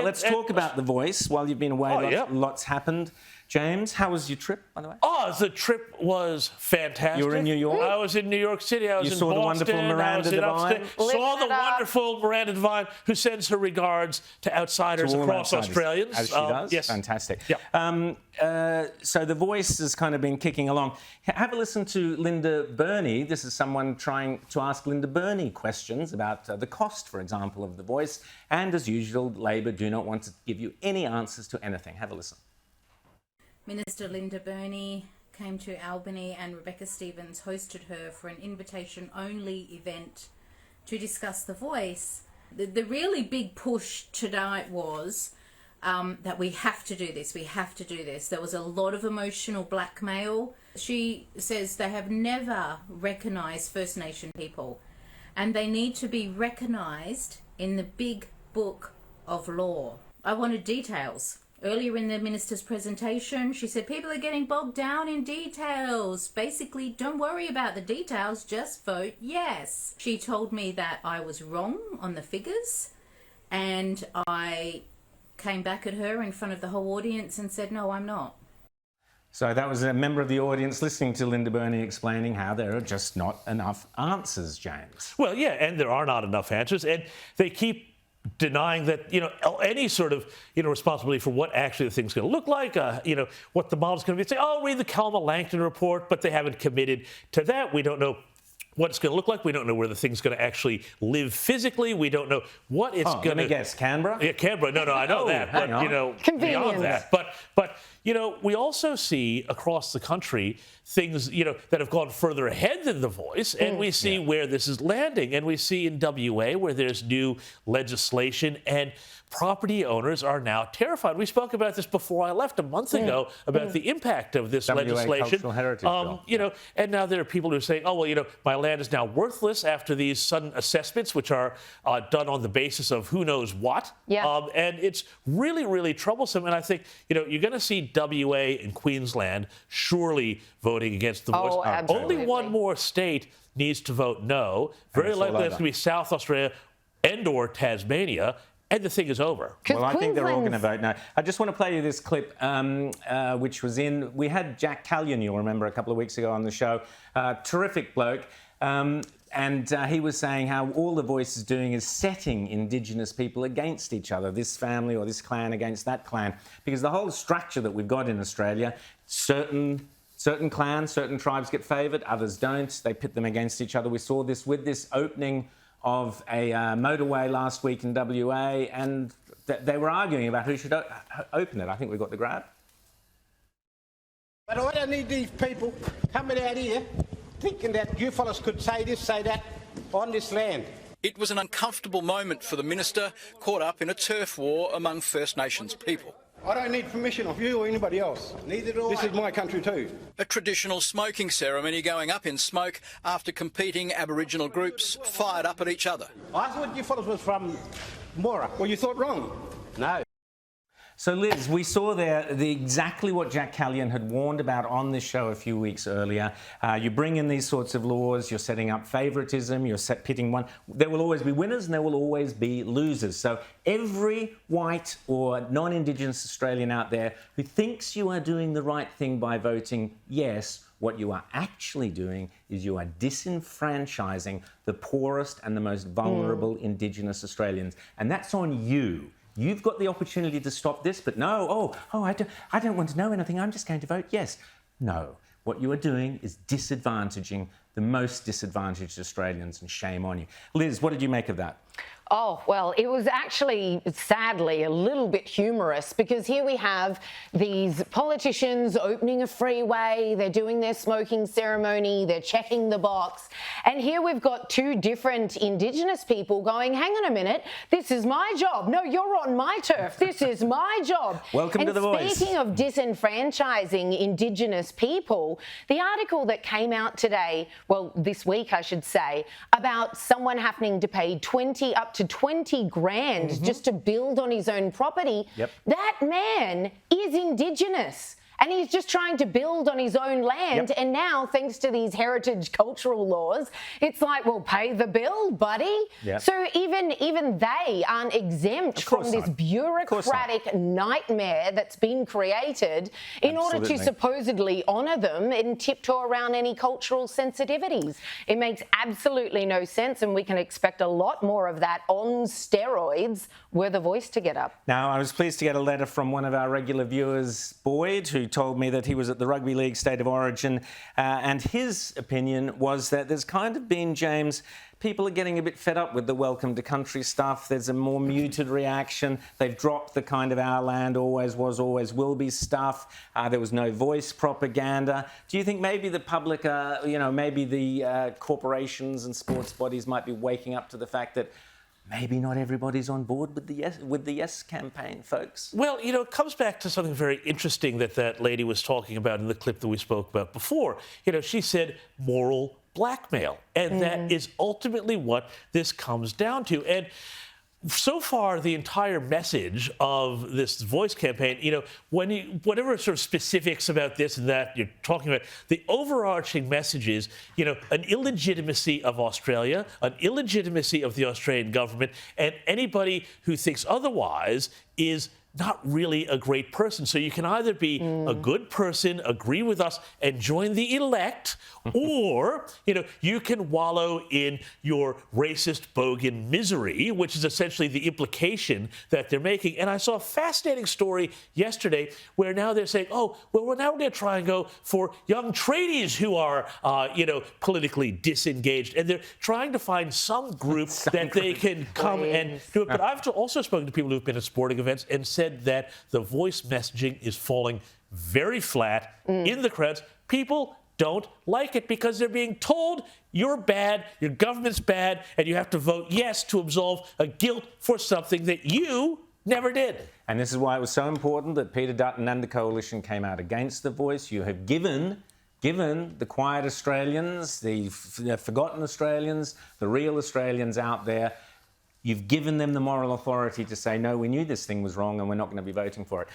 Let's talk about The Voice. While you've been away, lots happened. James, how was your trip, by the way? Oh, the trip was fantastic. You were in New York? I was in New York City. I was in Boston. You saw the wonderful Miranda Devine? Saw the wonderful Miranda Devine, who sends her regards to outsiders across Australians. As she does? Yes. Fantastic. Yeah. So The Voice has kind of been kicking along. Have a listen to Linda Burney. This is someone trying to ask Linda Burney questions about the cost, for example, of The Voice. And as usual, Labor do not want to give you any answers to anything. Have a listen. Minister Linda Burney came to Albany and Rebecca Stevens hosted her for an invitation-only event to discuss The Voice. The really big push tonight was that we have to do this, we have to do this. There was a lot of emotional blackmail. She says they have never recognised First Nation people and they need to be recognised in the big book of law. I wanted details. Earlier in the minister's presentation, she said people are getting bogged down in details. Basically, don't worry about the details, just vote yes. She told me that I was wrong on the figures, and I came back at her in front of the whole audience and said, no, I'm not. So that was a member of the audience listening to Linda Burney explaining how there are just not enough answers, James. Well, yeah, and there are not enough answers, and they keep denying that, any sort of, responsibility for what actually the thing's going to look like, what the model's going to be. Say, oh, read the Calma Langton report, but they haven't committed to that. We don't know what it's going to look like. We don't know where the thing's going to actually live physically. We don't know what it's going to... Let me guess, Canberra? Yeah, Canberra. No, I know that. But, beyond that. But we also see across the country things, that have gone further ahead than The Voice, and we see where this is landing. And we see in WA where there's new legislation and property owners are now terrified. We spoke about this before I left a month ago about the impact of this legislation. Cultural heritage bill. And now there are people who are saying, oh, well, my land is now worthless after these sudden assessments, which are done on the basis of who knows what. Yeah. And it's really, really troublesome. And I think, you're going to see WA and Queensland surely voting against The Voice. Absolutely. Only one more state needs to vote no. Very likely it's going to be South Australia and or Tasmania. And the thing is over. Well, I think they're all going to vote no. I just want to play you this clip, which was we had Jack Callion, you'll remember, a couple of weeks ago on the show. Terrific bloke. And he was saying how all The Voice is doing is setting Indigenous people against each other, this family or this clan against that clan. Because the whole structure that we've got in Australia, certain clans, certain tribes get favoured, others don't. They pit them against each other. We saw this with this opening of a motorway last week in WA, and they were arguing about who should open it. I think we've got the grab. But I don't need these people coming out here thinking that you fellas could say this, say that on this land. It was an uncomfortable moment for the minister, caught up in a turf war among First Nations people. I don't need permission of you or anybody else. Neither do I. This is my country too. A traditional smoking ceremony going up in smoke after competing Aboriginal groups fired up at each other. I thought you fellas was from Mora. Well, you thought wrong. No. So, Liz, we saw there exactly what Jack Callion had warned about on this show a few weeks earlier. You bring in these sorts of laws, you're setting up favouritism, you're pitting one. There will always be winners and there will always be losers. So every white or non-Indigenous Australian out there who thinks you are doing the right thing by voting yes, what you are actually doing is you are disenfranchising the poorest and the most vulnerable Indigenous Australians. And that's on you. You've got the opportunity to stop this, but no, I don't want to know anything. I'm just going to vote yes. No. What you are doing is disadvantaging the most disadvantaged Australians, and shame on you. Liz, what did you make of that? Oh, well, it was actually, sadly, a little bit humorous because here we have these politicians opening a freeway, they're doing their smoking ceremony, they're checking the box, and here we've got two different Indigenous people going, hang on a minute, this is my job. No, you're on my turf. This is my job. Welcome to The Voice. Speaking of disenfranchising Indigenous people, the article that came out today, well, this week, I should say, about someone having to pay up to 20 grand just to build on his own property, that man is Indigenous. and he's just trying to build on his own land. And now, thanks to these heritage cultural laws, it's like, well, pay the bill, buddy. So even they aren't exempt from this bureaucratic nightmare that's been created in order to supposedly honour them and tiptoe around any cultural sensitivities. It makes absolutely no sense, and we can expect a lot more of that on steroids were the Voice to get up. Now, I was pleased to get a letter from one of our regular viewers, Boyd, who told me that he was at the Rugby League State of Origin, and his opinion was that there's kind of been, James, people are getting a bit fed up with the welcome to country stuff. There's a more muted reaction. They've dropped the kind of our land always was, always will be stuff. There was no Voice propaganda. Do you think maybe the public, maybe the corporations and sports bodies might be waking up to the fact that maybe not everybody's on board with the Yes campaign, folks? Well, it comes back to something very interesting that lady was talking about in the clip that we spoke about before. She said moral blackmail, and that is ultimately what this comes down to. And so far, the entire message of this Voice campaign, whatever sort of specifics about this and that you're talking about, the overarching message is, an illegitimacy of Australia, an illegitimacy of the Australian government, and anybody who thinks otherwise is not really a great person. So you can either be a good person, agree with us, and join the elect, or, you can wallow in your racist bogan misery, which is essentially the implication that they're making. And I saw a fascinating story yesterday where now they're saying, now we're going to try and go for young tradies who are, politically disengaged. And they're trying to find some group that they can come and do it. But I've also spoken to people who've been at sporting events and said that the Voice messaging is falling very flat in the crowds. People don't like it because they're being told you're bad, your government's bad, and you have to vote yes to absolve a guilt for something that you never did. And this is why it was so important that Peter Dutton and the Coalition came out against the Voice. You have given the quiet Australians, the forgotten Australians, the real Australians out there, you've given them the moral authority to say, no, we knew this thing was wrong and we're not going to be voting for it.